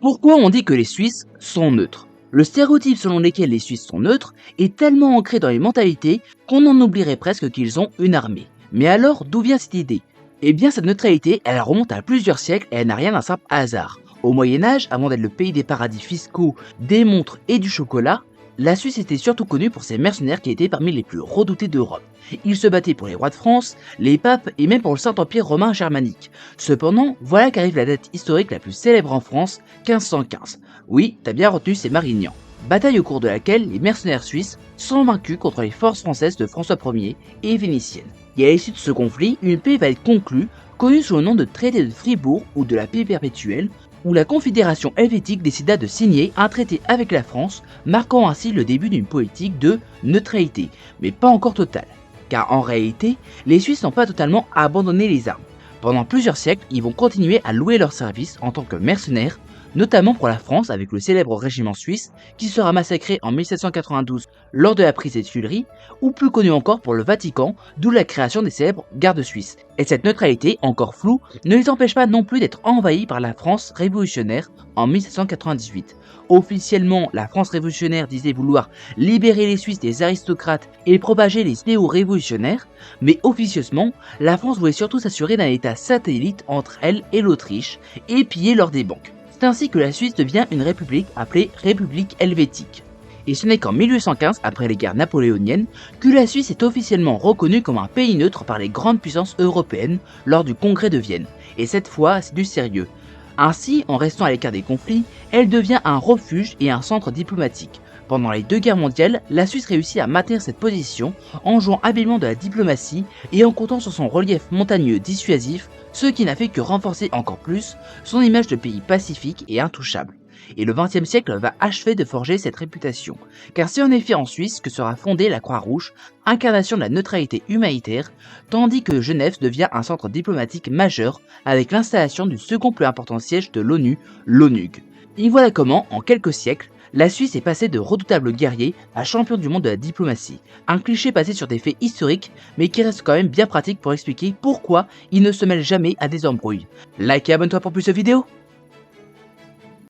Pourquoi on dit que les Suisses sont neutres? Le stéréotype selon lequel les Suisses sont neutres est tellement ancré dans les mentalités qu'on en oublierait presque qu'ils ont une armée. Mais alors, d'où vient cette idée? Eh bien, cette neutralité, elle remonte à plusieurs siècles et elle n'a rien d'un simple hasard. Au Moyen-Âge, avant d'être le pays des paradis fiscaux, des montres et du chocolat, la Suisse était surtout connue pour ses mercenaires qui étaient parmi les plus redoutés d'Europe. Ils se battaient pour les rois de France, les papes et même pour le Saint-Empire romain germanique. Cependant, voilà qu'arrive la date historique la plus célèbre en France, 1515. Oui, t'as bien retenu, c'est Marignan. Bataille au cours de laquelle les mercenaires suisses sont vaincus contre les forces françaises de François Ier et vénitiennes. Et à l'issue de ce conflit, une paix va être conclue, connue sous le nom de traité de Fribourg ou de la paix perpétuelle, où la Confédération helvétique décida de signer un traité avec la France, marquant ainsi le début d'une politique de neutralité, mais pas encore totale. Car en réalité, les Suisses n'ont pas totalement abandonné les armes. Pendant plusieurs siècles, ils vont continuer à louer leurs services en tant que mercenaires, notamment pour la France avec le célèbre régiment suisse qui sera massacré en 1792 lors de la prise des Tuileries, ou plus connu encore pour le Vatican, d'où la création des célèbres gardes suisses. Et cette neutralité, encore floue, ne les empêche pas non plus d'être envahis par la France révolutionnaire en 1798. Officiellement, la France révolutionnaire disait vouloir libérer les Suisses des aristocrates et propager les idéaux révolutionnaires, mais officieusement, la France voulait surtout s'assurer d'un état satellite entre elle et l'Autriche et piller l'or des banques. C'est ainsi que la Suisse devient une république appelée République helvétique. Et ce n'est qu'en 1815, après les guerres napoléoniennes, que la Suisse est officiellement reconnue comme un pays neutre par les grandes puissances européennes lors du congrès de Vienne. Et cette fois, c'est du sérieux. Ainsi, en restant à l'écart des conflits, elle devient un refuge et un centre diplomatique. Pendant les deux guerres mondiales, la Suisse réussit à maintenir cette position en jouant habilement de la diplomatie et en comptant sur son relief montagneux dissuasif, ce qui n'a fait que renforcer encore plus son image de pays pacifique et intouchable. Et le XXe siècle va achever de forger cette réputation, car c'est en effet en Suisse que sera fondée la Croix-Rouge, incarnation de la neutralité humanitaire, tandis que Genève devient un centre diplomatique majeur avec l'installation du second plus important siège de l'ONU, l'ONUG. Et voilà comment, en quelques siècles, la Suisse est passée de redoutable guerrier à champion du monde de la diplomatie. Un cliché basé sur des faits historiques, mais qui reste quand même bien pratique pour expliquer pourquoi il ne se mêle jamais à des embrouilles. Like et abonne-toi pour plus de vidéos.